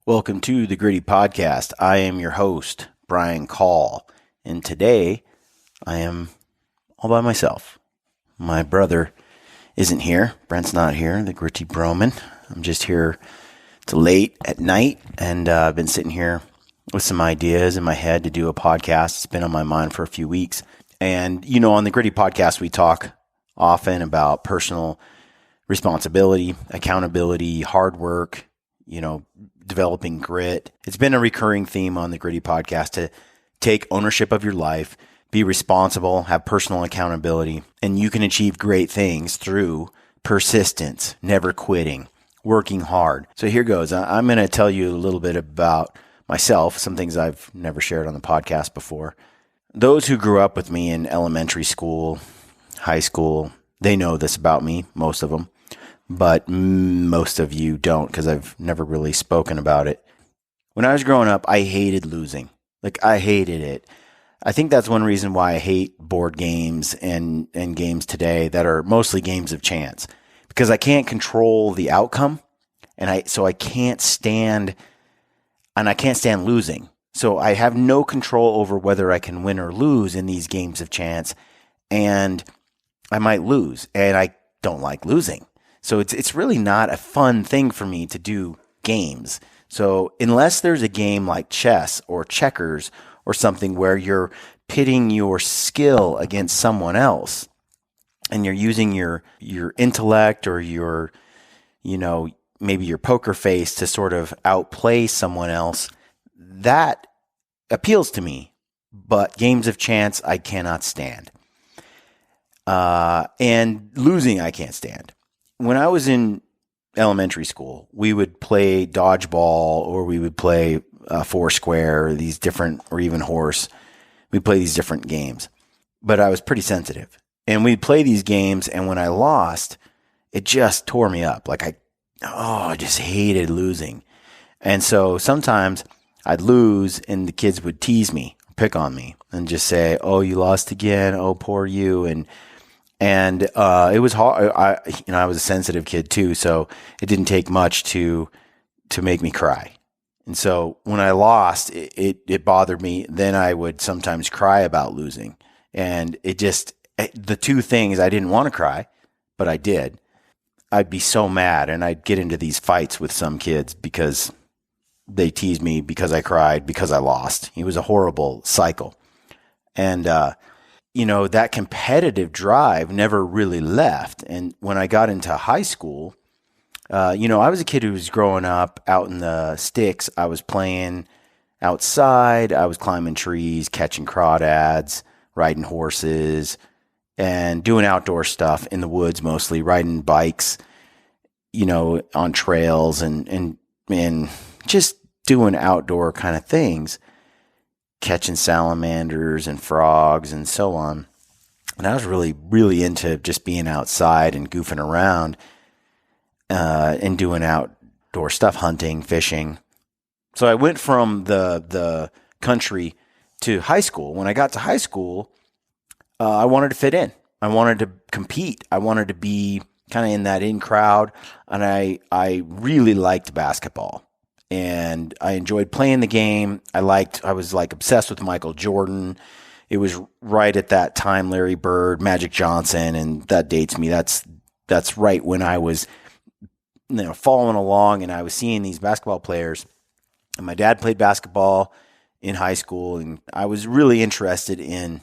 Welcome to the Gritty Podcast. I am your host, Brian Call, and today I am all by myself. My brother isn't here. Brent's not here, the Gritty Broman. I'm just here. It's late at night, and I've been sitting here with some ideas in my head to do a podcast. It's been on my mind for a few weeks. And, on the Gritty Podcast, we talk often about personal responsibility, accountability, hard work, developing grit. It's been a recurring theme on the Gritty Podcast to take ownership of your life, be responsible, have personal accountability, and you can achieve great things through persistence, never quitting, working hard. So here goes. I'm going to tell you a little bit about myself, some things I've never shared on the podcast before. Those who grew up with me in elementary school, high school, they know this about me, most of them. But most of you don't, because I've never really spoken about it. When I was growing up, I hated losing. I hated it. I think that's one reason why I hate board games and games today that are mostly games of chance, because I can't control the outcome, and I can't stand losing. So I have no control over whether I can win or lose in these games of chance, and I might lose, and I don't like losing. So it's really not a fun thing for me to do games. So unless there's a game like chess or checkers or something where you're pitting your skill against someone else and you're using your intellect or your, maybe your poker face to sort of outplay someone else, that appeals to me. But games of chance, I cannot stand. And losing, I can't stand. When I was in elementary school, we would play dodgeball or we would play Foursquare, or even horse. We'd play these different games, but I was pretty sensitive. And we'd play these games, and when I lost, it just tore me up. I just hated losing. And so sometimes I'd lose, and the kids would tease me, pick on me, and just say, "Oh, you lost again. Oh, poor you." And it was hard. I was a sensitive kid too, so it didn't take much to make me cry. And so when I lost, it bothered me. Then I would sometimes cry about losing. And the two things, I didn't want to cry, but I did. I'd be so mad, and I'd get into these fights with some kids because they teased me because I cried, because I lost. It was a horrible cycle. And, that competitive drive never really left. And when I got into high school, I was a kid who was growing up out in the sticks. I was playing outside. I was climbing trees, catching crawdads, riding horses, and doing outdoor stuff in the woods, mostly riding bikes, on trails and just doing outdoor kind of things. Catching salamanders and frogs and so on. And I was really, really into just being outside and goofing around and doing outdoor stuff, hunting, fishing. So I went from the country to high school. When I got to high school, I wanted to fit in. I wanted to compete. I wanted to be kind of in that in crowd. And I really liked basketball. And I enjoyed playing the game. I was obsessed with Michael Jordan. It was right at that time, Larry Bird, Magic Johnson, and that dates me. That's right when I was, following along, and I was seeing these basketball players. And my dad played basketball in high school, and I was really interested in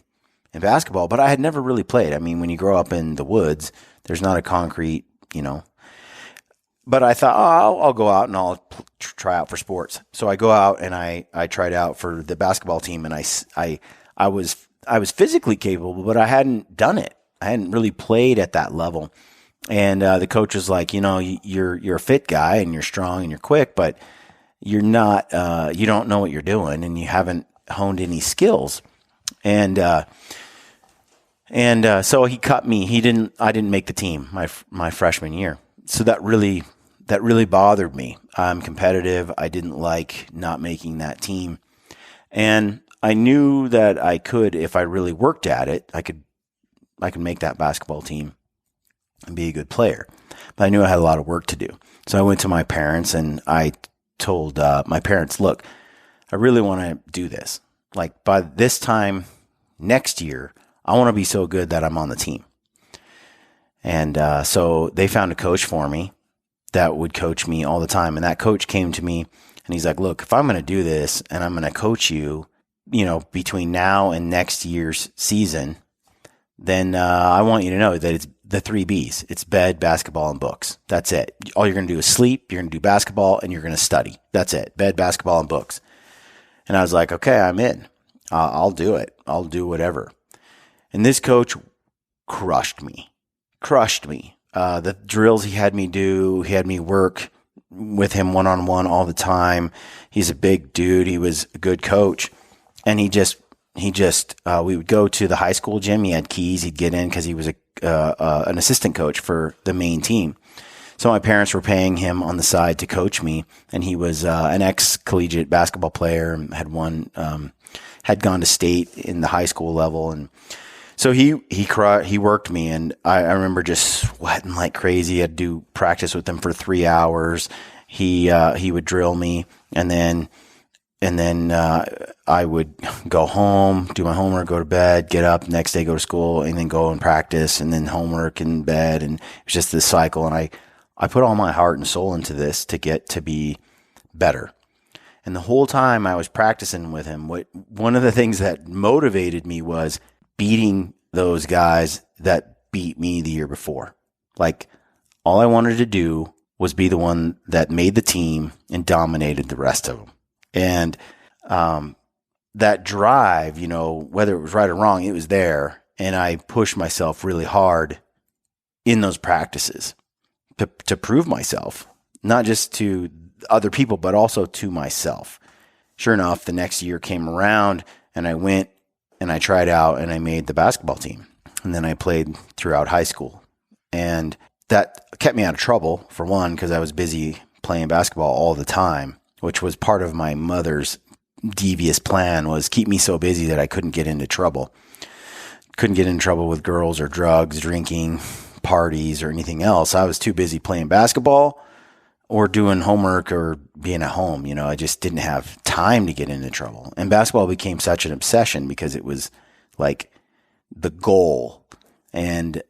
basketball, but I had never really played. I mean, when you grow up in the woods, there's not a concrete, But I thought, I'll go out and I'll try out for sports. So I go out and I tried out for the basketball team, and I was physically capable, but I hadn't done it. I hadn't really played at that level. And the coach was like, you're a fit guy and you're strong and you're quick, but you're not. You don't know what you're doing, and you haven't honed any skills. And so he cut me. I didn't make the team my freshman year. So that really bothered me. I'm competitive. I didn't like not making that team. And I knew that I could, if I really worked at it, I could make that basketball team and be a good player. But I knew I had a lot of work to do. So I went to my parents and I told my parents, look, I really want to do this. Like by this time next year, I want to be so good that I'm on the team. And so they found a coach for me that would coach me all the time. And that coach came to me and he's like, look, if I'm going to do this and I'm going to coach you, between now and next year's season, then I want you to know that it's the 3 B's. It's bed, basketball, and books. That's it. All you're going to do is sleep, you're going to do basketball, and you're going to study. That's it. Bed, basketball, and books. And I was like, okay, I'm in. I'll do it. I'll do whatever. And this coach crushed me. The drills he had me do, he had me work with him one-on-one all the time. He's a big dude. He was a good coach. And we would go to the high school gym. He had keys. He'd get in because he was an assistant coach for the main team. So my parents were paying him on the side to coach me. And he was an ex-collegiate basketball player, had gone to state in the high school level. And so he worked me, and I remember just sweating like crazy. I'd do practice with him for 3 hours. He would drill me, and then I would go home, do my homework, go to bed, get up, next day go to school, and then go and practice, and then homework and bed, and it was just this cycle. And I put all my heart and soul into this to get to be better. And the whole time I was practicing with him, one of the things that motivated me was beating those guys that beat me the year before. Like, all I wanted to do was be the one that made the team and dominated the rest of them. And that drive, whether it was right or wrong, it was there. And I pushed myself really hard in those practices to prove myself, not just to other people, but also to myself. Sure enough, the next year came around and I went and I tried out and I made the basketball team. And then I played throughout high school. And that kept me out of trouble, for one, because I was busy playing basketball all the time, which was part of my mother's devious plan, was keep me so busy that I couldn't get into trouble. Couldn't get in trouble with girls or drugs, drinking, parties, or anything else. I was too busy playing basketball or doing homework or being at home. I just didn't have time to get into trouble. And basketball became such an obsession because it was like the goal. And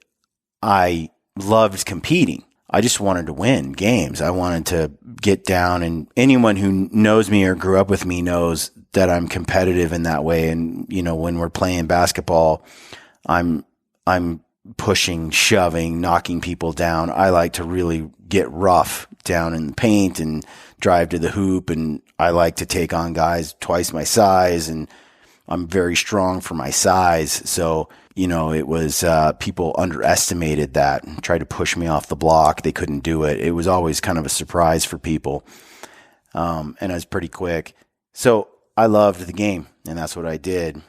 I loved competing. I just wanted to win games. I wanted to get down, and anyone who knows me or grew up with me knows that I'm competitive in that way. And, when we're playing basketball, I'm pushing, shoving, knocking people down. I like to really get rough down in the paint and drive to the hoop. And I like to take on guys twice my size, and I'm very strong for my size. So, it was, people underestimated that and tried to push me off the block. They couldn't do it. It was always kind of a surprise for people. And I was pretty quick. So I loved the game, and that's what I did.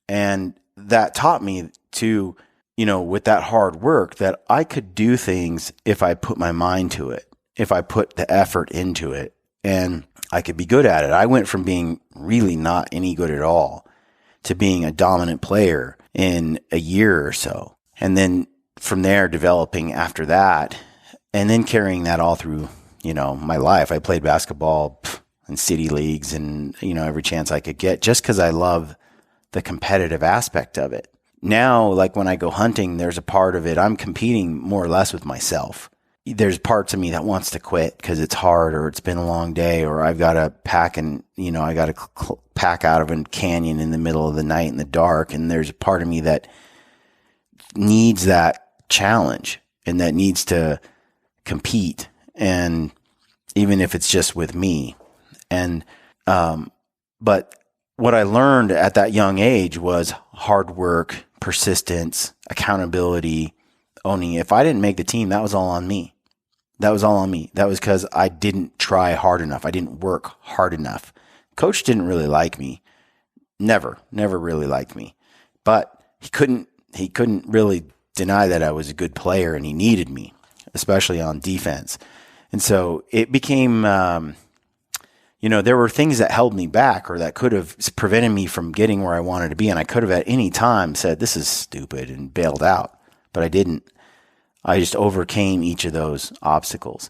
And that taught me to, with that hard work, that I could do things if I put my mind to it, if I put the effort into it, and I could be good at it. I went from being really not any good at all to being a dominant player in a year or so. And then from there, developing after that, and then carrying that all through, my life. I played basketball in city leagues and, every chance I could get, just because I love the competitive aspect of it. Now, like when I go hunting, there's a part of it, I'm competing more or less with myself. There's parts of me that wants to quit because it's hard, or it's been a long day, or I've got to pack and, I got to pack out of a canyon in the middle of the night in the dark. And there's a part of me that needs that challenge and that needs to compete. And even if it's just with me. And, but what I learned at that young age was hard work, persistence, accountability, owning. If I didn't make the team, that was all on me. That was all on me. That was because I didn't try hard enough. I didn't work hard enough. Coach didn't really like me. Never really liked me. But he couldn't really deny that I was a good player, and he needed me, especially on defense. And so it became, there were things that held me back, or that could have prevented me from getting where I wanted to be. And I could have at any time said, this is stupid, and bailed out, but I didn't. I just overcame each of those obstacles.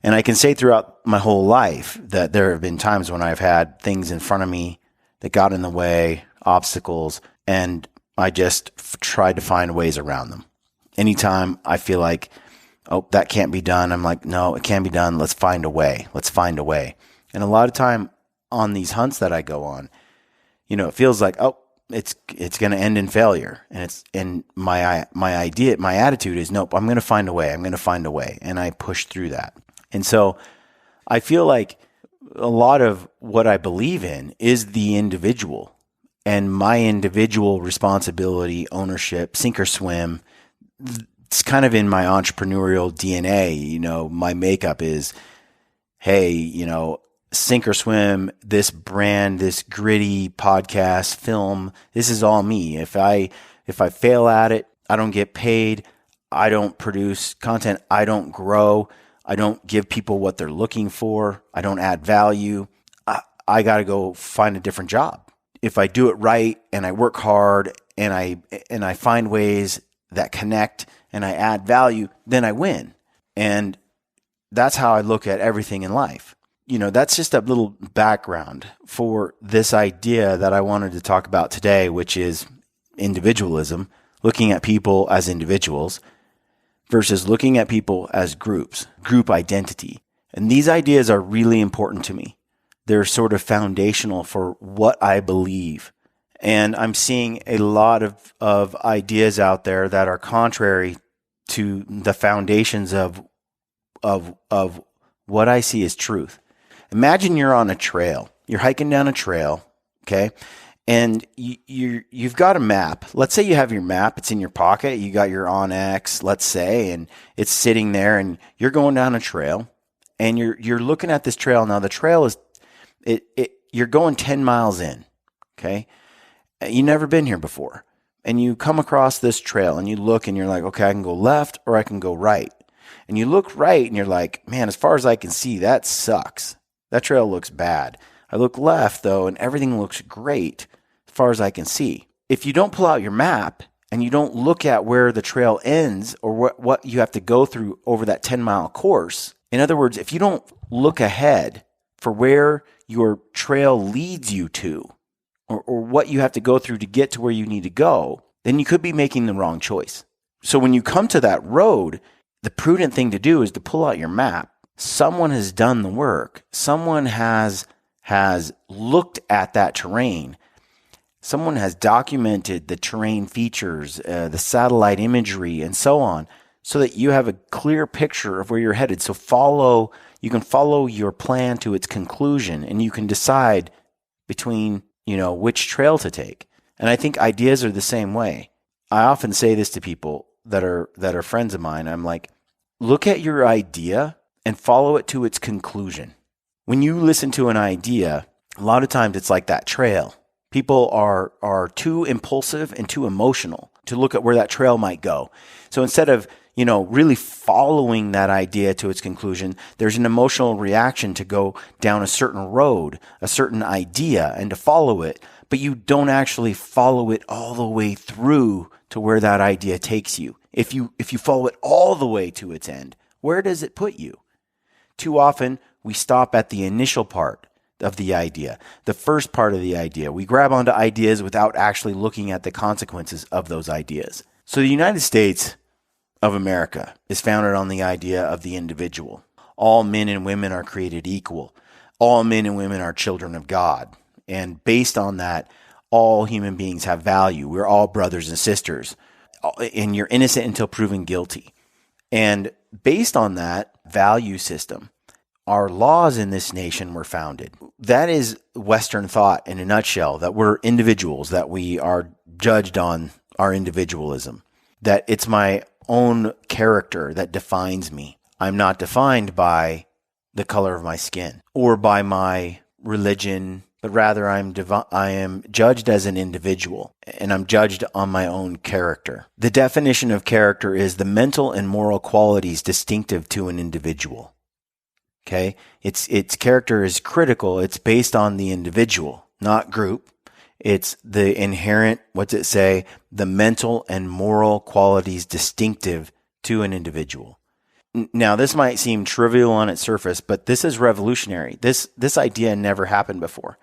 And I can say throughout my whole life that there have been times when I've had things in front of me that got in the way, obstacles, and I just tried to find ways around them. Anytime I feel like, oh, that can't be done, I'm like, no, it can be done. Let's find a way. Let's find a way. And a lot of time on these hunts that I go on, it feels like, oh, it's going to end in failure. And my attitude is, nope, I'm going to find a way. I'm going to find a way. And I push through that. And so I feel like a lot of what I believe in is the individual and my individual responsibility, ownership, sink or swim. It's kind of in my entrepreneurial DNA. My makeup is, hey, sink or swim, this brand, this gritty podcast, film, this is all me. If I fail at it, I don't get paid. I don't produce content. I don't grow. I don't give people what they're looking for. I don't add value. I got to go find a different job. If I do it right and I work hard and I find ways that connect and I add value, then I win. And that's how I look at everything in life. That's just a little background for this idea that I wanted to talk about today, which is individualism, looking at people as individuals versus looking at people as groups, group identity. And these ideas are really important to me. They're sort of foundational for what I believe. And I'm seeing a lot of ideas out there that are contrary to the foundations of what I see as truth. Imagine you're on a trail. You're hiking down a trail, okay? And you've got a map. Let's say you have your map. It's in your pocket. You got your OnX, let's say, and it's sitting there. And you're going down a trail, and you're looking at this trail. Now the trail is you're going 10 miles in, okay? You've never been here before, and you come across this trail, and you look, and you're like, okay, I can go left or I can go right. And you look right, and you're like, man, as far as I can see, that sucks. That trail looks bad. I look left, though, and everything looks great as far as I can see. If you don't pull out your map and you don't look at where the trail ends or what you have to go through over that 10-mile course, in other words, if you don't look ahead for where your trail leads you to or what you have to go through to get to where you need to go, then you could be making the wrong choice. So when you come to that road, the prudent thing to do is to pull out your map. Someone has done the work. Someone has looked at that terrain. Someone has documented the terrain features, the satellite imagery, and so on, so that you have a clear picture of where you're headed. So you can follow your plan to its conclusion, and you can decide between, which trail to take. And I think ideas are the same way. I often say this to people that are friends of mine. I'm like, look at your idea and follow it to its conclusion. When you listen to an idea, a lot of times it's like that trail. People are too impulsive and too emotional to look at where that trail might go. So instead of, really following that idea to its conclusion, there's an emotional reaction to go down a certain road, a certain idea, and to follow it, but you don't actually follow it all the way through to where that idea takes you. If you follow it all the way to its end, where does it put you? Too often, we stop at the initial part of the idea, the first part of the idea. We grab onto ideas without actually looking at the consequences of those ideas. So the United States of America is founded on the idea of the individual. All men and women are created equal. All men and women are children of God. And based on that, all human beings have value. We're all brothers and sisters. And you're innocent until proven guilty. And based on that value system, our laws in this nation were founded. That is Western thought in a nutshell, that we're individuals, that we are judged on our individualism, that it's my own character that defines me. I'm not defined by the color of my skin or by my religion, but rather I am judged as an individual, and I'm judged on my own character. The definition of character is the mental and moral qualities distinctive to an individual. Okay? Its character is critical. It's based on the individual, not group. It's the inherent, what's it say? The mental and moral qualities distinctive to an individual. Now, this might seem trivial on its surface, but this is revolutionary. This idea never happened before.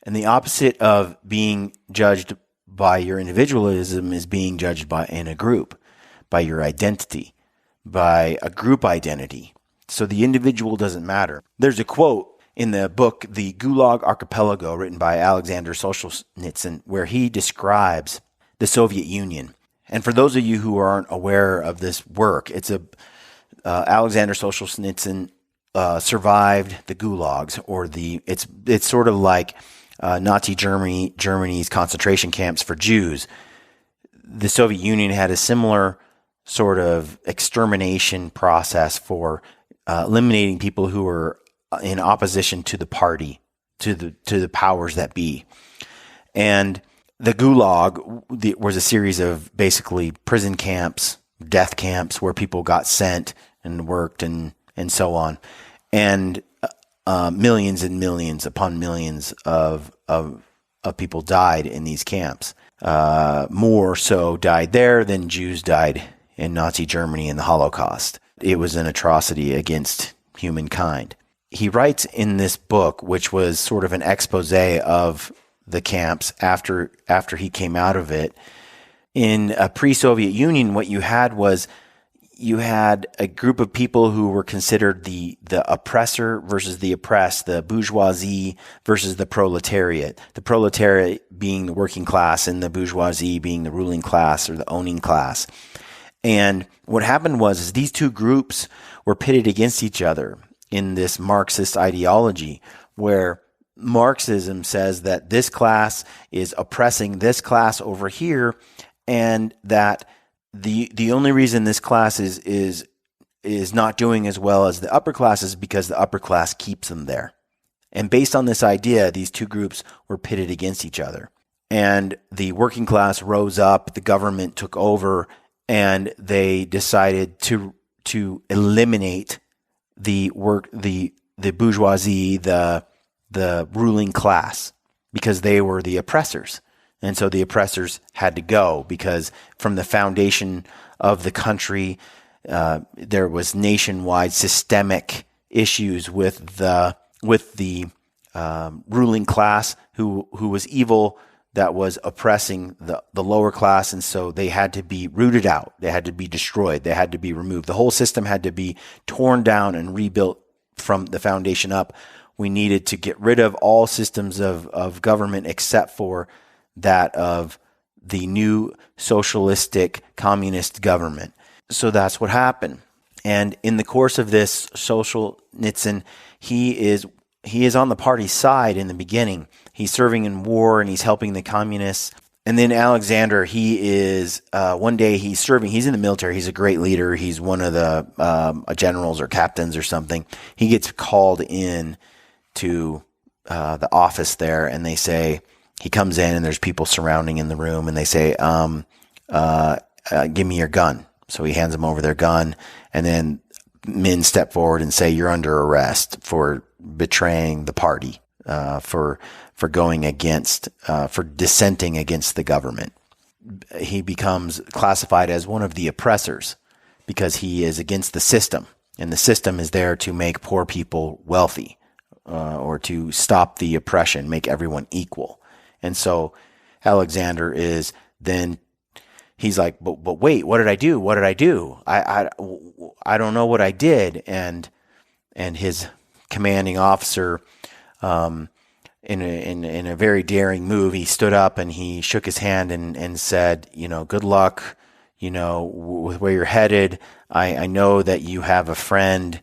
And the opposite of being judged by your individualism is being judged in a group, by your identity, by a group identity. So the individual doesn't matter. There's a quote in the book, The Gulag Archipelago, written by Alexander Solzhenitsyn, where he describes the Soviet Union. And for those of you who aren't aware of this work, Alexander Solzhenitsyn survived the gulags, or it's sort of like Nazi Germany's concentration camps for Jews. The Soviet Union had a similar sort of extermination process for eliminating people who were in opposition to the party, to the powers that be. And the Gulag was a series of basically prison camps, death camps, where people got sent and worked and so on. And millions and millions upon millions of people died in these camps. More so died there than Jews died in Nazi Germany in the Holocaust. It was an atrocity against humankind. He writes in this book, which was sort of an expose of the camps after he came out of it. In a pre-Soviet Union, what you had was a group of people who were considered the oppressor versus the oppressed, the bourgeoisie versus the proletariat being the working class and the bourgeoisie being the ruling class or the owning class. And what happened was these two groups were pitted against each other in this Marxist ideology, where Marxism says that this class is oppressing this class over here, and that the only reason this class is not doing as well as the upper class is because the upper class keeps them there. And based on this idea, these two groups were pitted against each other. And the working class rose up, the government took over, and they decided to eliminate the bourgeoisie, the ruling class, because they were the oppressors. And so the oppressors had to go, because from the foundation of the country, there was nationwide systemic issues with the ruling class who was evil, that was oppressing the lower class. And so they had to be rooted out. They had to be destroyed. They had to be removed. The whole system had to be torn down and rebuilt from the foundation up. We needed to get rid of all systems of government except for that of the new socialistic communist government. So that's what happened. And in the course of this, Solzhenitsyn, he is on the party side in the beginning. He's serving in war and he's helping the communists. And then Alexander, he is, one day he's in the military. He's a great leader. He's one of the generals or captains or something. He gets called in to the office there, and they say, he comes in and there's people surrounding in the room, and they say, give me your gun. So he hands them over their gun, and then men step forward and say, you're under arrest for betraying the party, for going against, for dissenting against the government. He becomes classified as one of the oppressors because he is against the system, and the system is there to make poor people wealthy, or to stop the oppression, make everyone equal. And so Alexander is then, he's like, but wait, what did I do? What did I do? I don't know what I did. And his commanding officer, in a very daring move, he stood up and he shook his hand and said, good luck, with where you're headed. I know that you have a friend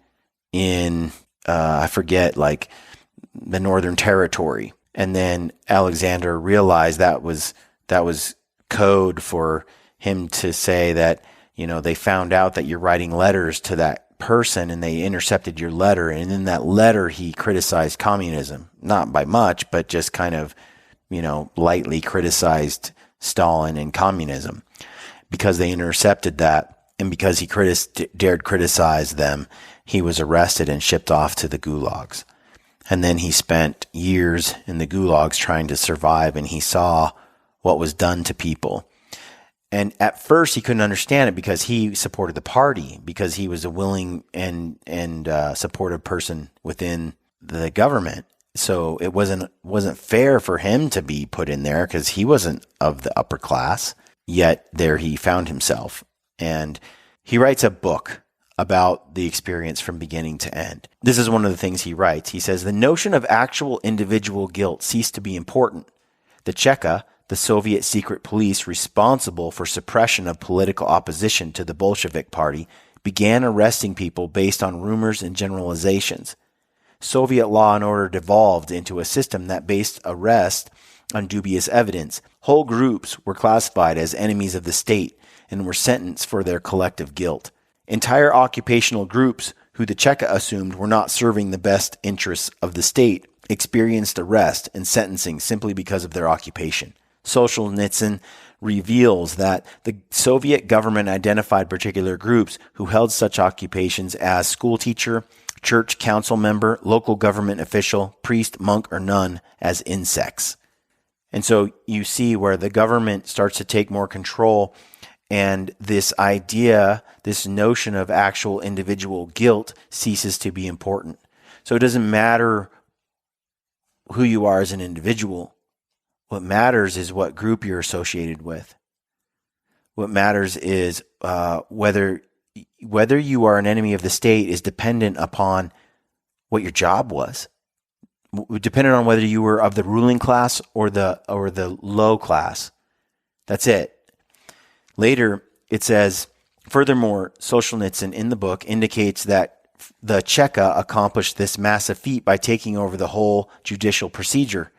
in, I forget, like the Northern Territory. And then Alexander realized that was code for him to say that, they found out that you're writing letters to that person and they intercepted your letter. And in that letter, he criticized communism, not by much, but just kind of, lightly criticized Stalin and communism. Because they intercepted that, and because he dared criticize them, he was arrested and shipped off to the gulags. And then he spent years in the gulags trying to survive, and he saw what was done to people. And at first he couldn't understand it because he supported the party, because he was a willing and supportive person within the government. So it wasn't fair for him to be put in there because he wasn't of the upper class. Yet there he found himself. And he writes a book about the experience from beginning to end. This is one of the things he writes. He says, the notion of actual individual guilt ceased to be important. The Cheka, the Soviet secret police responsible for suppression of political opposition to the Bolshevik Party, began arresting people based on rumors and generalizations. Soviet law and order devolved into a system that based arrest on dubious evidence. Whole groups were classified as enemies of the state and were sentenced for their collective guilt. Entire occupational groups, who the Cheka assumed were not serving the best interests of the state, experienced arrest and sentencing simply because of their occupation. Solzhenitsyn reveals that the Soviet government identified particular groups who held such occupations as schoolteacher, church council member, local government official, priest, monk, or nun as insects. And so you see where the government starts to take more control, and this idea, this notion of actual individual guilt ceases to be important. So it doesn't matter who you are as an individual. What matters is what group you're associated with. What matters is whether you are an enemy of the state is dependent upon what your job was. Dependent on whether you were of the ruling class or the low class. That's it. Later, it says, furthermore, Solzhenitsyn in the book indicates that the Cheka accomplished this massive feat by taking over the whole judicial procedure.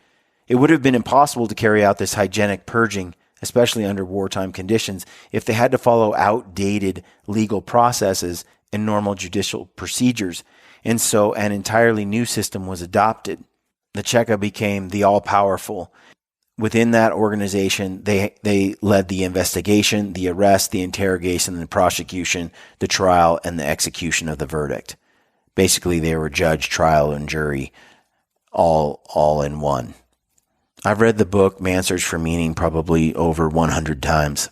It would have been impossible to carry out this hygienic purging, especially under wartime conditions, if they had to follow outdated legal processes and normal judicial procedures. And so an entirely new system was adopted. The Cheka became the all-powerful. Within that organization, they led the investigation, the arrest, the interrogation, the prosecution, the trial, and the execution of the verdict. Basically, they were judge, trial, and jury all in one. I've read the book Man Search for Meaning probably over 100 times.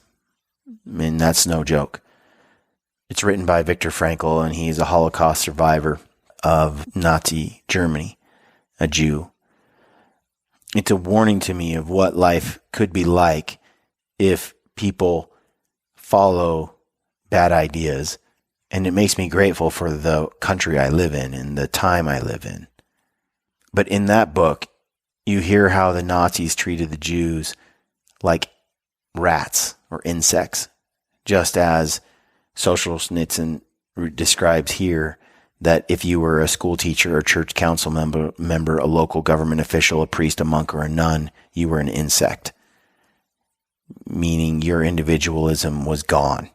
I mean, that's no joke. It's written by Viktor Frankl, and he's a Holocaust survivor of Nazi Germany, a Jew. It's a warning to me of what life could be like if people follow bad ideas, and it makes me grateful for the country I live in and the time I live in. But in that book, you hear how the Nazis treated the Jews like rats or insects, just as Solzhenitsyn describes here that if you were a school teacher or church council member, a local government official, a priest, a monk, or a nun, you were an insect, meaning your individualism was gone.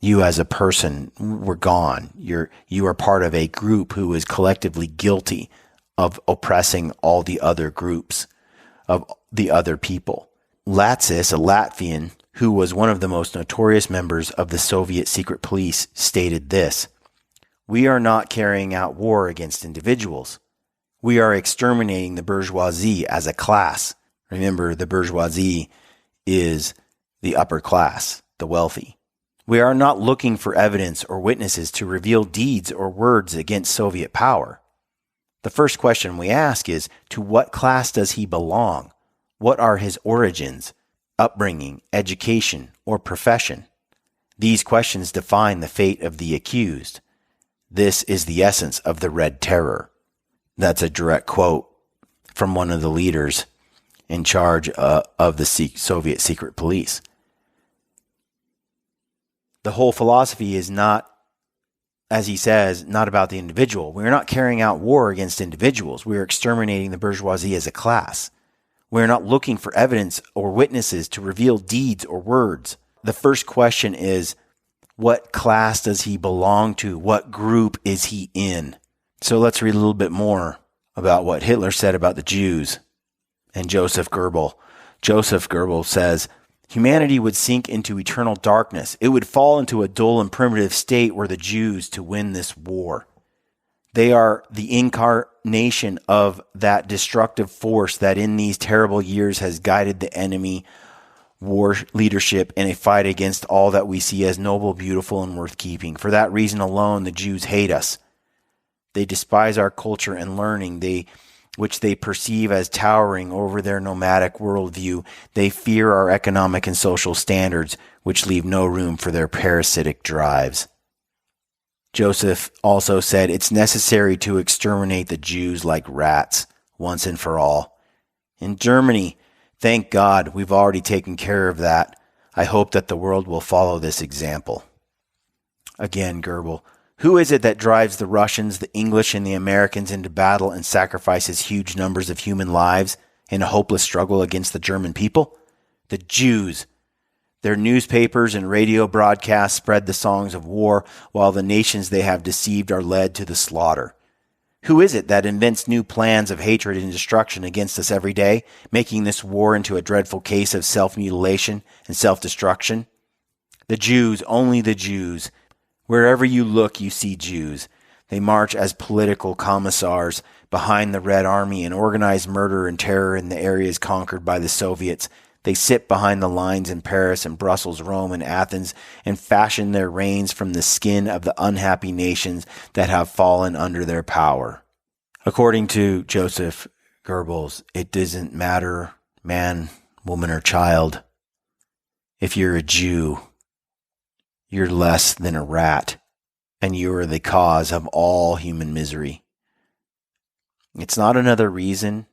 You as a person were gone. You are part of a group who is collectively guilty of oppressing all the other groups, of the other people. Latsis, a Latvian, who was one of the most notorious members of the Soviet secret police, stated this: "We are not carrying out war against individuals. We are exterminating the bourgeoisie as a class." Remember, the bourgeoisie is the upper class, the wealthy. "We are not looking for evidence or witnesses to reveal deeds or words against Soviet power. The first question we ask is, to what class does he belong? What are his origins, upbringing, education, or profession? These questions define the fate of the accused. This is the essence of the Red Terror." That's a direct quote from one of the leaders in charge of the Soviet secret police. The whole philosophy is not, as he says, not about the individual. We're not carrying out war against individuals. We're exterminating the bourgeoisie as a class. We're not looking for evidence or witnesses to reveal deeds or words. The first question is, what class does he belong to? What group is he in? So let's read a little bit more about what Hitler said about the Jews and Joseph Goebbels. Joseph Goebbels says, "Humanity would sink into eternal darkness. It would fall into a dull and primitive state were the Jews to win this war. They are the incarnation of that destructive force that in these terrible years has guided the enemy war leadership in a fight against all that we see as noble, beautiful, and worth keeping. For that reason alone, the Jews hate us. They despise our culture and learning, which they perceive as towering over their nomadic worldview. They fear our economic and social standards, which leave no room for their parasitic drives. Joseph also said, it's necessary to exterminate the Jews like rats, once and for all. In Germany, thank God, we've already taken care of that. I hope that the world will follow this example. Again, Goebbels. Who is it that drives the Russians, the English, and the Americans into battle and sacrifices huge numbers of human lives in a hopeless struggle against the German people? The Jews. Their newspapers and radio broadcasts spread the songs of war, while the nations they have deceived are led to the slaughter. Who is it that invents new plans of hatred and destruction against us every day, making this war into a dreadful case of self-mutilation and self-destruction? The Jews, only the Jews. Wherever you look, you see Jews. They march as political commissars behind the Red Army and organize murder and terror in the areas conquered by the Soviets. They sit behind the lines in Paris and Brussels, Rome, and Athens and fashion their reigns from the skin of the unhappy nations that have fallen under their power. According to Joseph Goebbels, it doesn't matter, man, woman, or child. If you're a Jew, you're less than a rat, and you are the cause of all human misery. It's not another reason.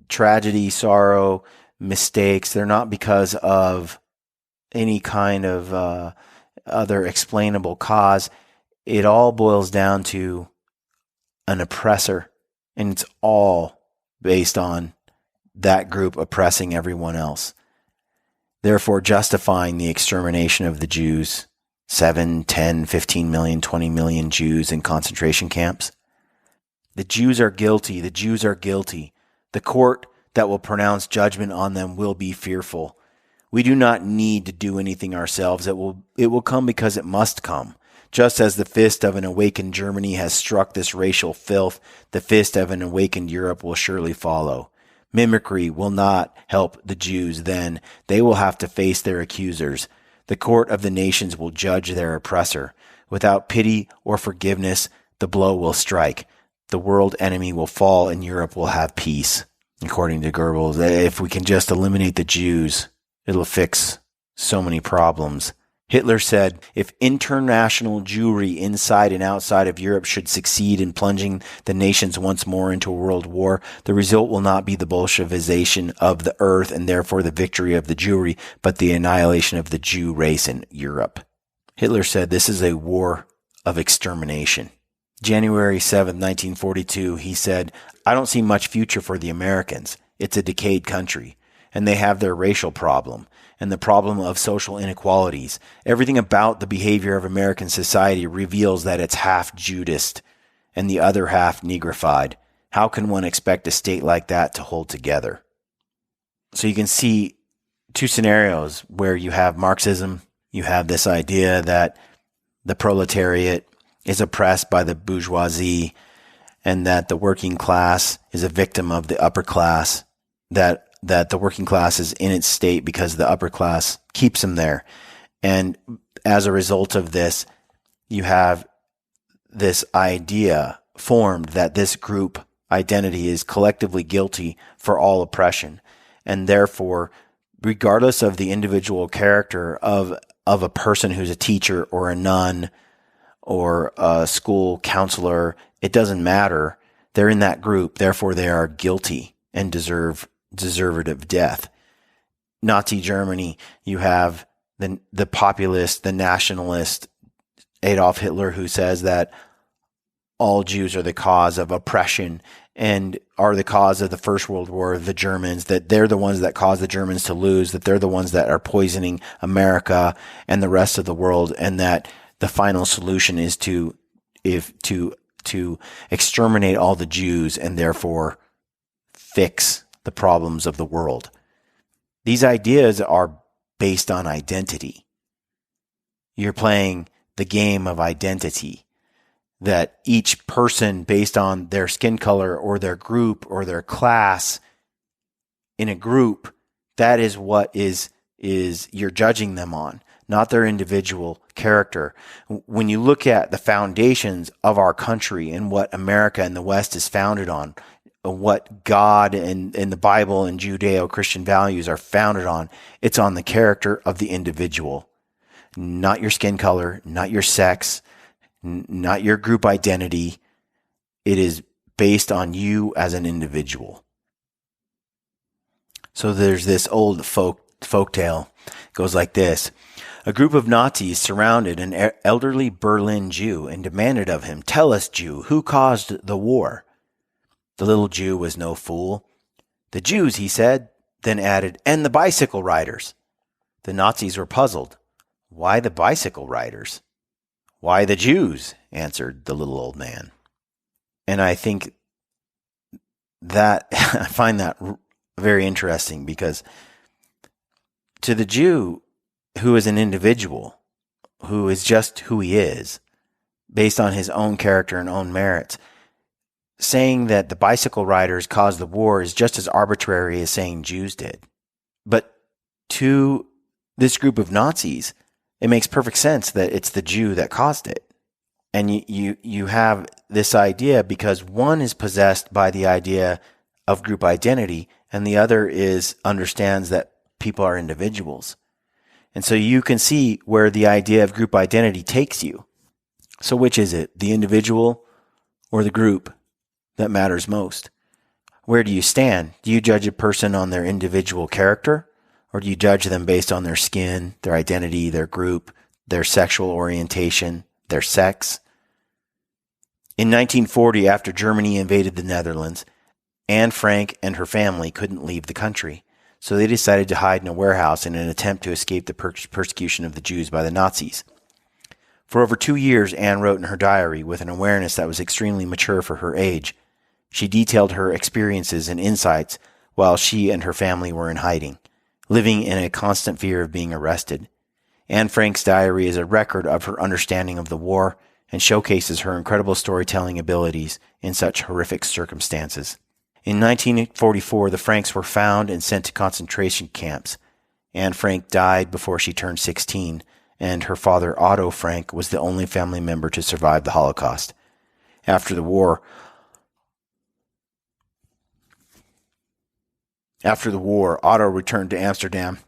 Tragedy, sorrow, mistakes, they're not because of any kind of other explainable cause. It all boils down to an oppressor, and it's all based on that group oppressing everyone else. Therefore justifying the extermination of the Jews, 7, 10, 15 million, 20 million Jews in concentration camps. The Jews are guilty. The Jews are guilty. The court that will pronounce judgment on them will be fearful. We do not need to do anything ourselves. It will come because it must come. Just as the fist of an awakened Germany has struck this racial filth, the fist of an awakened Europe will surely follow. Mimicry will not help the Jews then. They will have to face their accusers. The court of the nations will judge their oppressor. Without pity or forgiveness, the blow will strike. The world enemy will fall and Europe will have peace. According to Goebbels, if we can just eliminate the Jews, it'll fix so many problems. Hitler said, if international Jewry inside and outside of Europe should succeed in plunging the nations once more into a world war, the result will not be the Bolshevization of the earth and therefore the victory of the Jewry, but the annihilation of the Jew race in Europe. Hitler said this is a war of extermination. January 7, 1942, he said, I don't see much future for the Americans. It's a decayed country, and they have their racial problem and the problem of social inequalities. Everything about the behavior of American society reveals that it's half Judist and the other half Negrified. How can one expect a state like that to hold together? So you can see two scenarios where you have Marxism, you have this idea that the proletariat is oppressed by the bourgeoisie and that the working class is a victim of the upper class, that the working class is in its state because the upper class keeps them there. And as a result of this, you have this idea formed that this group identity is collectively guilty for all oppression. And therefore, regardless of the individual character of a person who's a teacher or a nun or a school counselor, it doesn't matter. They're in that group. Therefore, they are guilty and deserved of death. Nazi Germany, you have the populist, the nationalist Adolf Hitler, who says that all Jews are the cause of oppression and are the cause of the First World War, the Germans, that they're the ones that caused the Germans to lose, that they're the ones that are poisoning America and the rest of the world, and that the final solution is to exterminate all the Jews and therefore fix the problems of the world. These ideas are based on identity. You're playing the game of identity, that each person, based on their skin color or their group or their class in a group, That is what is you're judging them on, not their individual character. When you look at the foundations of our country and what America and the West is founded on, what God and the Bible and Judeo-Christian values are founded on, it's on the character of the individual, not your skin color, not your sex, not your group identity. It is based on you as an individual. So there's this old folk tale. It goes like this. A group of Nazis surrounded an elderly Berlin Jew and demanded of him, "Tell us, Jew, who caused the war?" The little Jew was no fool. "The Jews," he said, then added, "and the bicycle riders." The Nazis were puzzled. "Why the bicycle riders?" "Why the Jews?" answered the little old man. And I think that I find that very interesting, because to the Jew, who is an individual, who is just who he is, based on his own character and own merits, saying that the bicycle riders caused the war is just as arbitrary as saying Jews did. But to this group of Nazis, it makes perfect sense that it's the Jew that caused it. And you have this idea because one is possessed by the idea of group identity, and the other understands that people are individuals. And so you can see where the idea of group identity takes you. So which is it, the individual or the group that matters most? Where do you stand? Do you judge a person on their individual character, or do you judge them based on their skin, their identity, their group, their sexual orientation, their sex? In 1940, after Germany invaded the Netherlands, Anne Frank and her family couldn't leave the country, so they decided to hide in a warehouse in an attempt to escape the persecution of the Jews by the Nazis. For over 2 years, Anne wrote in her diary with an awareness that was extremely mature for her age. She detailed her experiences and insights while she and her family were in hiding, living in a constant fear of being arrested. Anne Frank's diary is a record of her understanding of the war and showcases her incredible storytelling abilities in such horrific circumstances. In 1944, the Franks were found and sent to concentration camps. Anne Frank died before she turned 16, and her father, Otto Frank, was the only family member to survive the Holocaust. After the war, Otto returned to Amsterdam,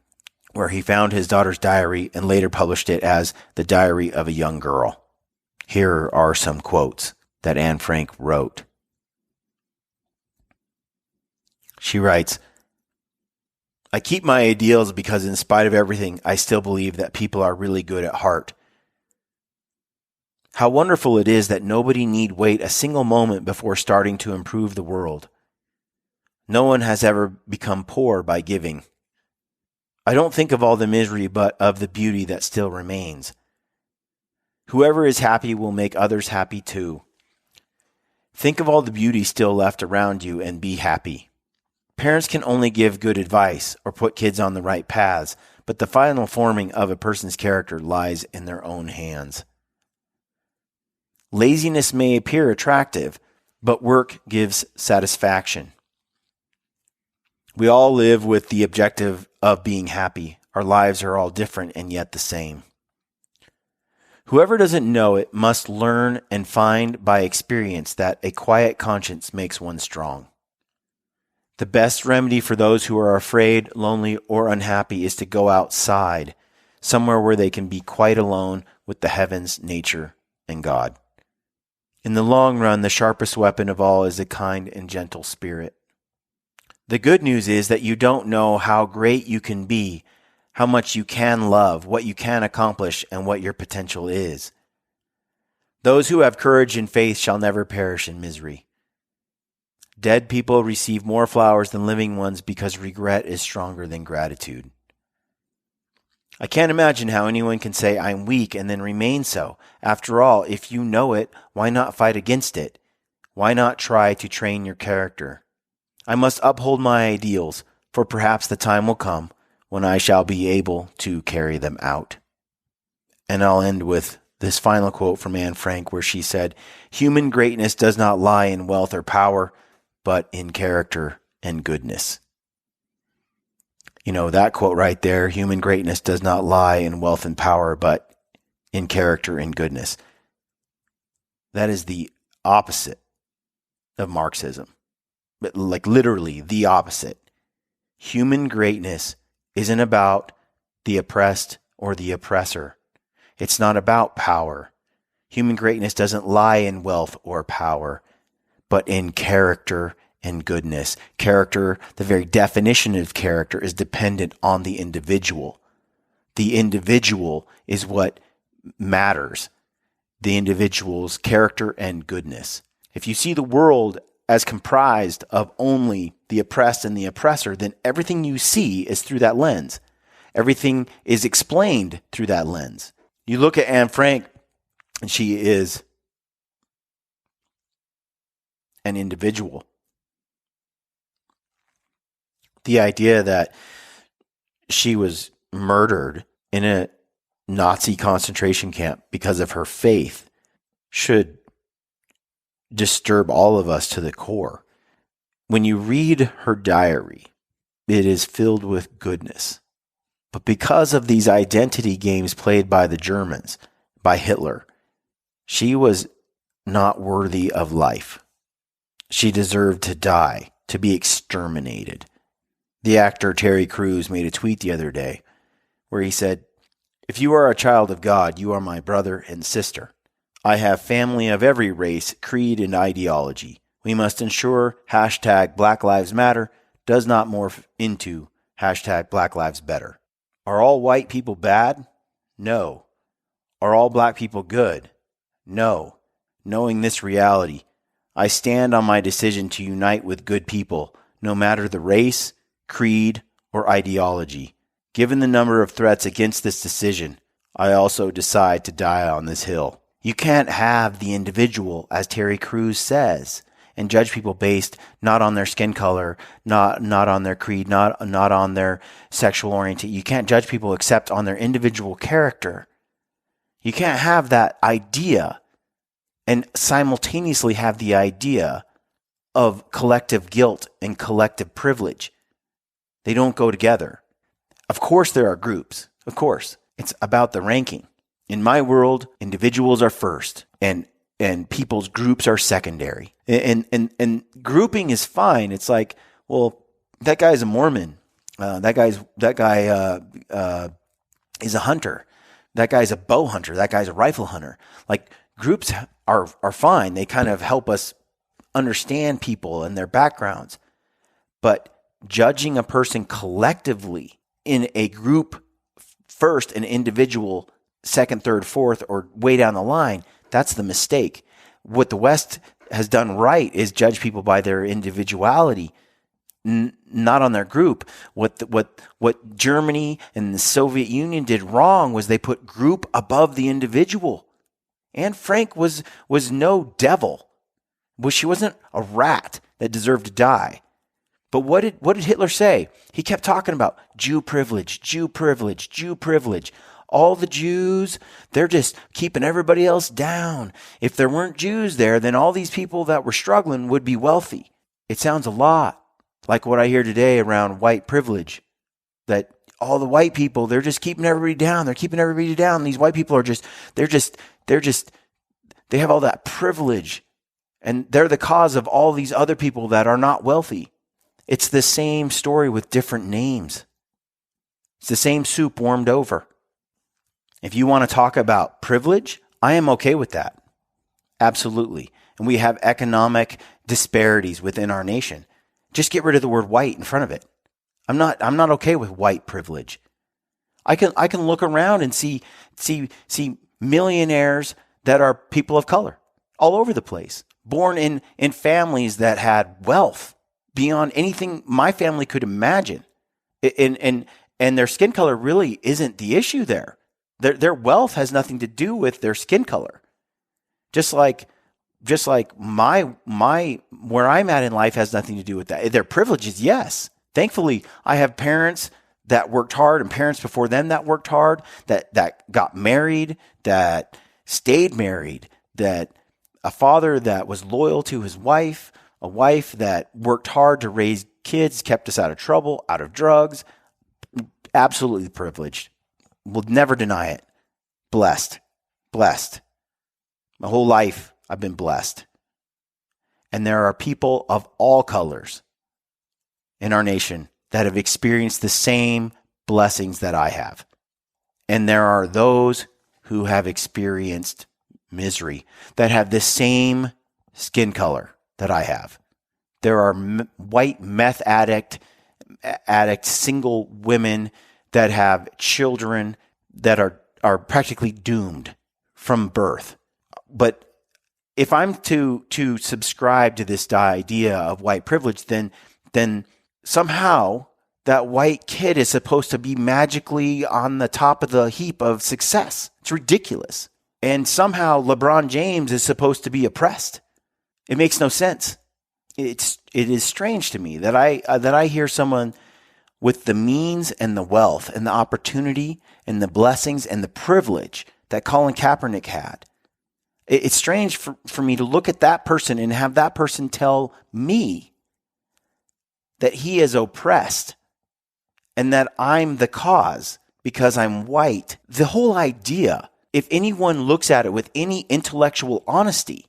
where he found his daughter's diary and later published it as The Diary of a Young Girl. Here are some quotes that Anne Frank wrote. She writes, "I keep my ideals because in spite of everything, I still believe that people are really good at heart. How wonderful it is that nobody need wait a single moment before starting to improve the world. No one has ever become poor by giving. I don't think of all the misery, but of the beauty that still remains. Whoever is happy will make others happy too. Think of all the beauty still left around you and be happy. Parents can only give good advice or put kids on the right paths, but the final forming of a person's character lies in their own hands. Laziness may appear attractive, but work gives satisfaction. We all live with the objective of being happy. Our lives are all different and yet the same. Whoever doesn't know it must learn and find by experience that a quiet conscience makes one strong. The best remedy for those who are afraid, lonely, or unhappy is to go outside, somewhere where they can be quite alone with the heavens, nature, and God. In the long run, the sharpest weapon of all is a kind and gentle spirit. The good news is that you don't know how great you can be, how much you can love, what you can accomplish, and what your potential is. Those who have courage and faith shall never perish in misery. Dead people receive more flowers than living ones because regret is stronger than gratitude. I can't imagine how anyone can say, I'm weak, and then remain so. After all, if you know it, why not fight against it? Why not try to train your character? I must uphold my ideals, for perhaps the time will come when I shall be able to carry them out. And I'll end with this final quote from Anne Frank, where she said, "Human greatness does not lie in wealth or power, but in character and goodness." That quote right there, human greatness does not lie in wealth and power, but in character and goodness. That is the opposite of Marxism. But like literally the opposite. Human greatness isn't about the oppressed or the oppressor. It's not about power. Human greatness doesn't lie in wealth or power, but in character and goodness. Character, the very definition of character, is dependent on the individual. The individual is what matters. The individual's character and goodness. If you see the world as comprised of only the oppressed and the oppressor, then everything you see is through that lens. Everything is explained through that lens. You look at Anne Frank, and she is an individual. The idea that she was murdered in a Nazi concentration camp because of her faith should disturb all of us to the core. When you read her diary, it is filled with goodness. But because of these identity games played by the Germans, by Hitler, she was not worthy of life. She deserved to die, to be exterminated. The actor Terry Crews made a tweet the other day where he said, "If you are a child of God, you are my brother and sister. I have family of every race, creed, and ideology. We must ensure hashtag Black Lives Matter does not morph into hashtag Black Lives Better. Are all white people bad? No. Are all black people good? No. Knowing this reality, I stand on my decision to unite with good people, no matter the race, creed, or ideology. Given the number of threats against this decision, I also decide to die on this hill." You can't have the individual, as Terry Crews says, and judge people based not on their skin color, not on their creed, not on their sexual orientation. You can't judge people except on their individual character. You can't have that idea and simultaneously have the idea of collective guilt and collective privilege. They don't go together. Of course there are groups. Of course. It's about the ranking. In my world, individuals are first and people's groups are secondary. And grouping is fine. It's like, well, that guy's a Mormon. That guy is a hunter. That guy's a bow hunter. That guy's a rifle hunter. Like, groups are fine. They kind of help us understand people and their backgrounds. But judging a person collectively in a group first, an individual second, third, fourth, or way down the line, that's the mistake. What the West has done right is judge people by their individuality, not on their group. What Germany and the Soviet Union did wrong was they put group above the individual. Anne Frank was no devil. She wasn't a rat that deserved to die. But what did Hitler say? He kept talking about Jew privilege, Jew privilege, Jew privilege. All the Jews, they're just keeping everybody else down. If there weren't Jews there, then all these people that were struggling would be wealthy. It sounds a lot like what I hear today around white privilege, that all the white people, they're just keeping everybody down. They're keeping everybody down. These white people are they have all that privilege, and they're the cause of all these other people that are not wealthy. It's the same story with different names. It's the same soup warmed over. If you want to talk about privilege, I am okay with that. Absolutely. And we have economic disparities within our nation. Just get rid of the word white in front of it. I'm not okay with white privilege. I can look around and see millionaires that are people of color all over the place, born in families that had wealth beyond anything my family could imagine. And their skin color really isn't the issue there. Their wealth has nothing to do with their skin color. Just like my where I'm at in life has nothing to do with that. Their privileges, yes. Thankfully, I have parents that worked hard and parents before them that worked hard, that got married, that stayed married, that a father that was loyal to his wife, a wife that worked hard to raise kids, kept us out of trouble, out of drugs. Absolutely privileged. Will never deny it. Blessed. Blessed. My whole life, I've been blessed. And there are people of all colors in our nation that have experienced the same blessings that I have. And there are those who have experienced misery that have the same skin color that I have. There are white meth addict, single women that have children that are practically doomed from birth. But if I'm to subscribe to this idea of white privilege, then somehow that white kid is supposed to be magically on the top of the heap of success. It's ridiculous. And somehow LeBron James is supposed to be oppressed. It makes no sense. It is strange to me that I hear someone with the means and the wealth and the opportunity and the blessings and the privilege that Colin Kaepernick had. It's strange for me to look at that person and have that person tell me that he is oppressed and that I'm the cause because I'm white. The whole idea, if anyone looks at it with any intellectual honesty,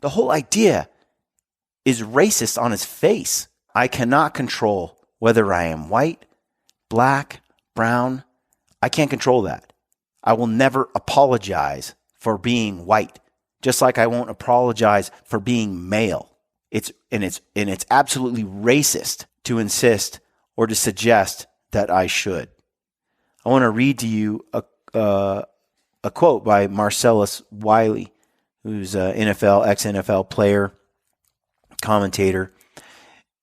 the whole idea is racist on its face. I cannot control whether I am white, black, brown. I can't control that. I will never apologize for being white, just like I won't apologize for being male. It's absolutely racist to insist or to suggest that I should. I want to read to you a quote by Marcellus Wiley, who's an ex-NFL player, commentator,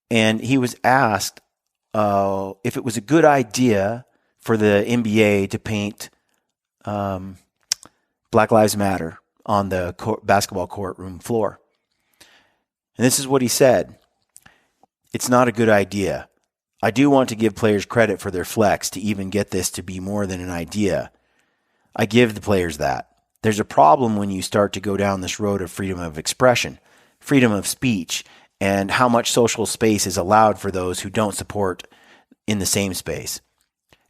and he was asked if it was a good idea for the NBA to paint Black Lives Matter on the basketball courtroom floor. And this is what he said. It's not a good idea. I do want to give players credit for their flex to even get this to be more than an idea. I give the players that. There's a problem when you start to go down this road of freedom of expression, freedom of speech, and how much social space is allowed for those who don't support in the same space.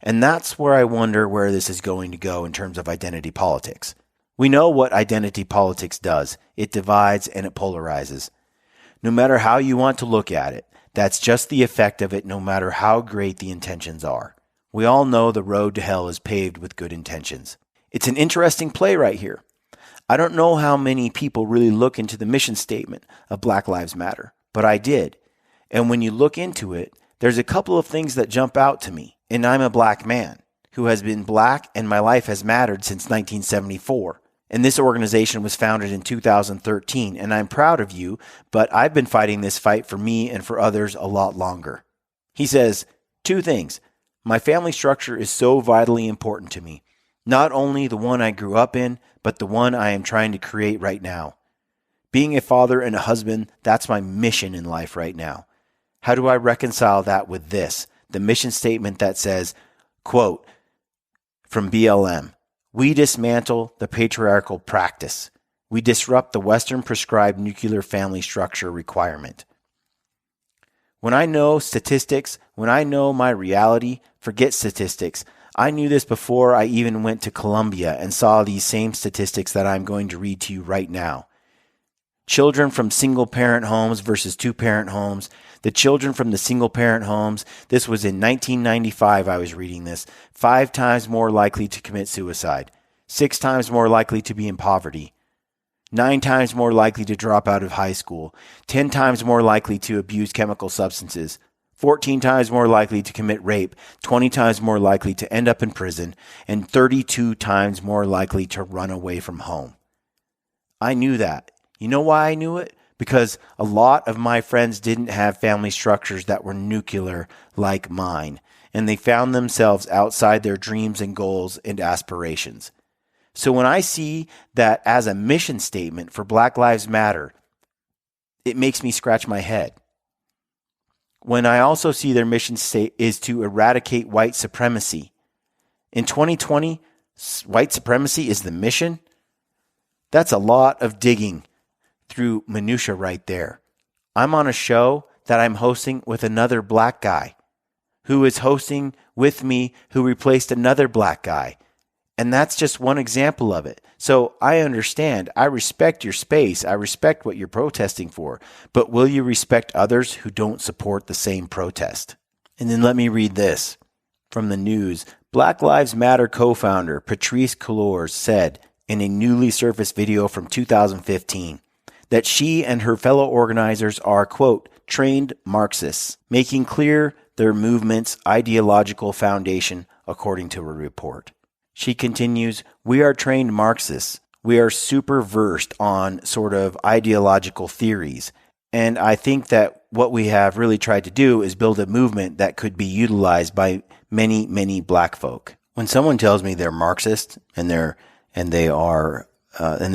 And that's where I wonder where this is going to go in terms of identity politics. We know what identity politics does. It divides and it polarizes. No matter how you want to look at it, that's just the effect of it, no matter how great the intentions are. We all know the road to hell is paved with good intentions. It's an interesting play right here. I don't know how many people really look into the mission statement of Black Lives Matter, but I did. And when you look into it, there's a couple of things that jump out to me. And I'm a black man who has been black, and my life has mattered since 1974. And this organization was founded in 2013, and I'm proud of you, but I've been fighting this fight for me and for others a lot longer. He says, 2 things. My family structure is so vitally important to me. Not only the one I grew up in, but the one I am trying to create right now. Being a father and a husband, that's my mission in life right now. How do I reconcile that with this? The mission statement that says, quote, from BLM, we dismantle the patriarchal practice. We disrupt the Western prescribed nuclear family structure requirement. When I know statistics, when I know my reality, forget statistics. I knew this before I even went to Columbia and saw these same statistics that I'm going to read to you right now. Children from single-parent homes versus two-parent homes. The children from the single-parent homes, this was in 1995 I was reading this, 5 times more likely to commit suicide, 6 times more likely to be in poverty, 9 times more likely to drop out of high school, 10 times more likely to abuse chemical substances, 14 times more likely to commit rape, 20 times more likely to end up in prison, and 32 times more likely to run away from home. I knew that. You know why I knew it? Because a lot of my friends didn't have family structures that were nuclear like mine, and they found themselves outside their dreams and goals and aspirations. So when I see that as a mission statement for Black Lives Matter, it makes me scratch my head. When I also see their mission is to eradicate white supremacy. In 2020, white supremacy is the mission? That's a lot of digging through minutia right there. I'm on a show that I'm hosting with another black guy who is hosting with me who replaced another black guy. And that's just one example of it. So I understand. I respect your space. I respect what you're protesting for. But will you respect others who don't support the same protest? And then let me read this from the news. Black Lives Matter co-founder Patrisse Cullors said in a newly surfaced video from 2015 that she and her fellow organizers are, quote, trained Marxists, making clear their movement's ideological foundation, according to a report. She continues, we are trained Marxists. We are super versed on sort of ideological theories. And I think that what we have really tried to do is build a movement that could be utilized by many, many black folk. When someone tells me they're Marxist and they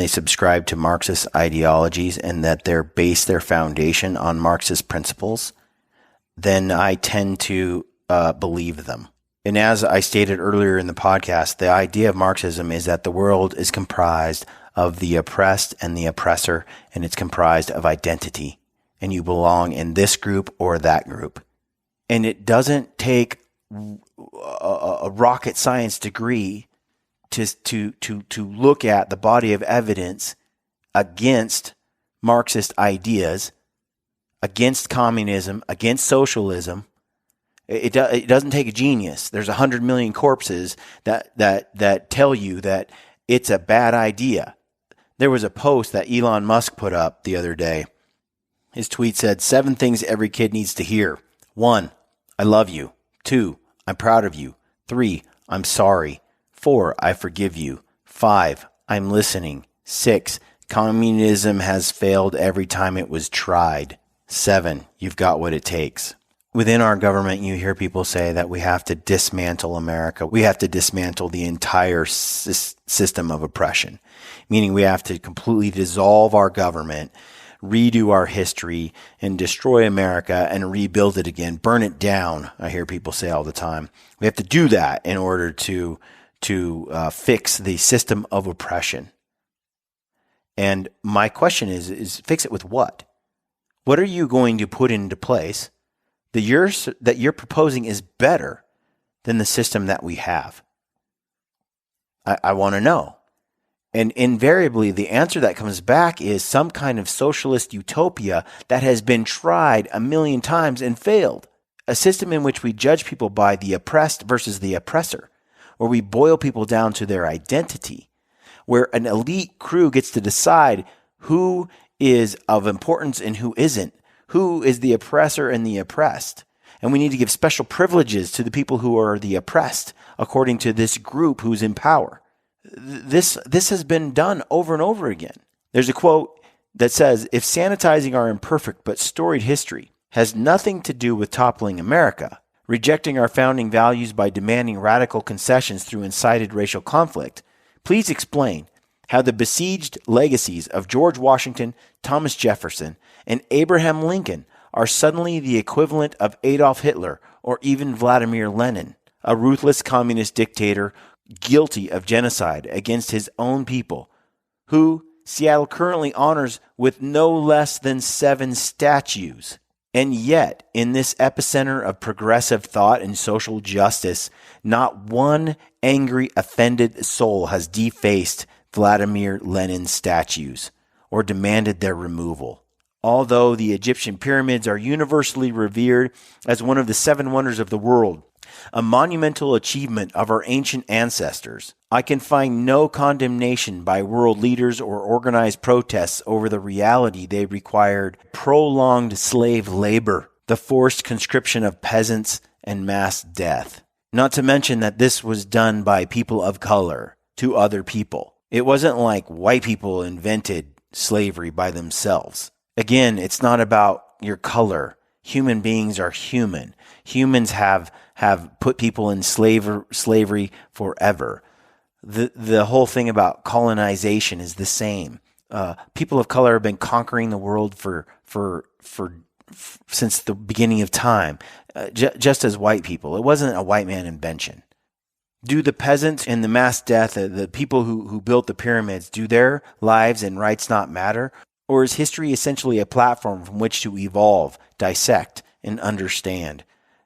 subscribe to Marxist ideologies and that they're base their foundation on Marxist principles, then I tend to believe them. And as I stated earlier in the podcast, the idea of Marxism is that the world is comprised of the oppressed and the oppressor, and it's comprised of identity, and you belong in this group or that group. And it doesn't take a rocket science degree to look at the body of evidence against Marxist ideas, against communism, against socialism. It doesn't take a genius. There's 100 million corpses that tell you that it's a bad idea. There was a post that Elon Musk put up the other day. His tweet said, 7 things every kid needs to hear. 1, I love you. 2, I'm proud of you. 3, I'm sorry. 4, I forgive you. 5, I'm listening. 6, communism has failed every time it was tried. 7, you've got what it takes. Within our government, you hear people say that we have to dismantle America. We have to dismantle the entire system of oppression, meaning we have to completely dissolve our government, redo our history, and destroy America and rebuild it again, burn it down. I hear people say all the time. We have to do that in order to fix the system of oppression. And my question is fix it with what? What are you going to put into place that you're proposing is better than the system that we have? I want to know. And invariably, the answer that comes back is some kind of socialist utopia that has been tried a million times and failed. A system in which we judge people by the oppressed versus the oppressor, where we boil people down to their identity, where an elite crew gets to decide who is of importance and who isn't, who is the oppressor and the oppressed. And we need to give special privileges to the people who are the oppressed according to this group who's in power. This has been done over and over again. There's a quote that says, if sanitizing our imperfect but storied history has nothing to do with toppling America, rejecting our founding values by demanding radical concessions through incited racial conflict, please explain how the besieged legacies of George Washington, Thomas Jefferson, and Abraham Lincoln are suddenly the equivalent of Adolf Hitler or even Vladimir Lenin, a ruthless communist dictator guilty of genocide against his own people, who Seattle currently honors with no less than 7 statues. And yet, in this epicenter of progressive thought and social justice, not one angry, offended soul has defaced Vladimir Lenin's statues or demanded their removal. Although the Egyptian pyramids are universally revered as one of the 7 wonders of the world, a monumental achievement of our ancient ancestors, I can find no condemnation by world leaders or organized protests over the reality they required prolonged slave labor, the forced conscription of peasants, and mass death. Not to mention that this was done by people of color to other people. It wasn't like white people invented slavery by themselves. Again, it's not about your color. Human beings are human. Humans have put people in slavery forever. The whole thing about colonization is the same. People of color have been conquering the world for since the beginning of time, just as white people. It wasn't a white man invention. Do the peasants and the mass death, the people who built the pyramids, do their lives and rights not matter? Or is history essentially a platform from which to evolve, dissect, and understand?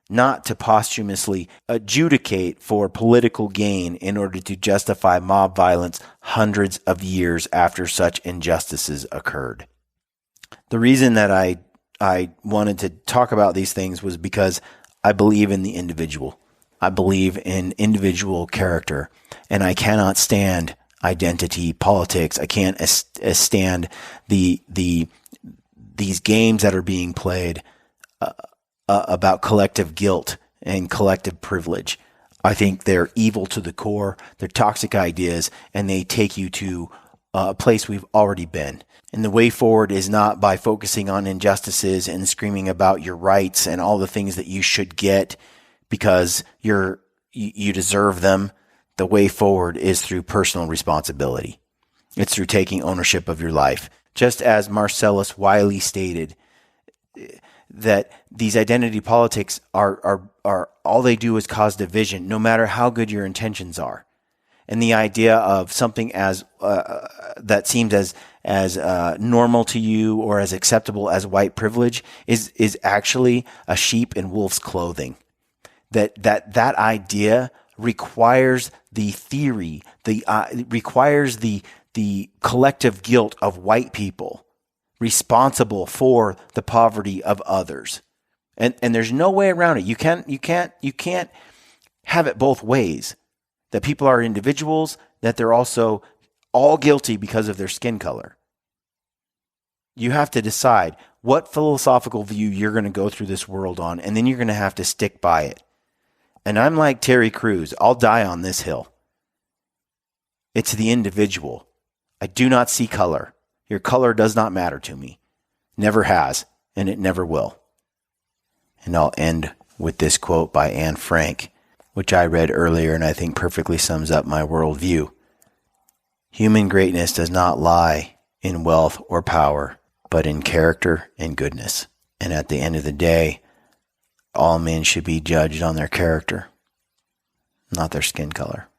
not to posthumously adjudicate for political gain in order to justify mob violence hundreds of years after such injustices occurred. The reason that I wanted to talk about these things was because I believe in the individual. I believe in individual character, and I cannot stand identity politics. I can't stand these games that are being played about collective guilt and collective privilege. I think they're evil to the core. They're toxic ideas, and they take you to a place we've already been. And the way forward is not by focusing on injustices and screaming about your rights and all the things that you should get because you deserve them. The way forward is through personal responsibility. It's through taking ownership of your life. Just as Marcellus Wiley stated, that these identity politics are all they do is cause division, no matter how good your intentions are. And the idea of something as that seems as normal to you or as acceptable as white privilege is actually a sheep in wolf's clothing. That idea requires the theory, requires the collective guilt of white people responsible for the poverty of others. And there's no way around it. You can't have it both ways. That people are individuals, that they're also all guilty because of their skin color. You have to decide what philosophical view you're going to go through this world on, and then you're going to have to stick by it. And I'm like Terry Crews. I'll die on this hill. It's the individual. I do not see color. Your color does not matter to me. Never has, and it never will. And I'll end with this quote by Anne Frank, which I read earlier and I think perfectly sums up my worldview. Human greatness does not lie in wealth or power, but in character and goodness. And at the end of the day, all men should be judged on their character, not their skin color.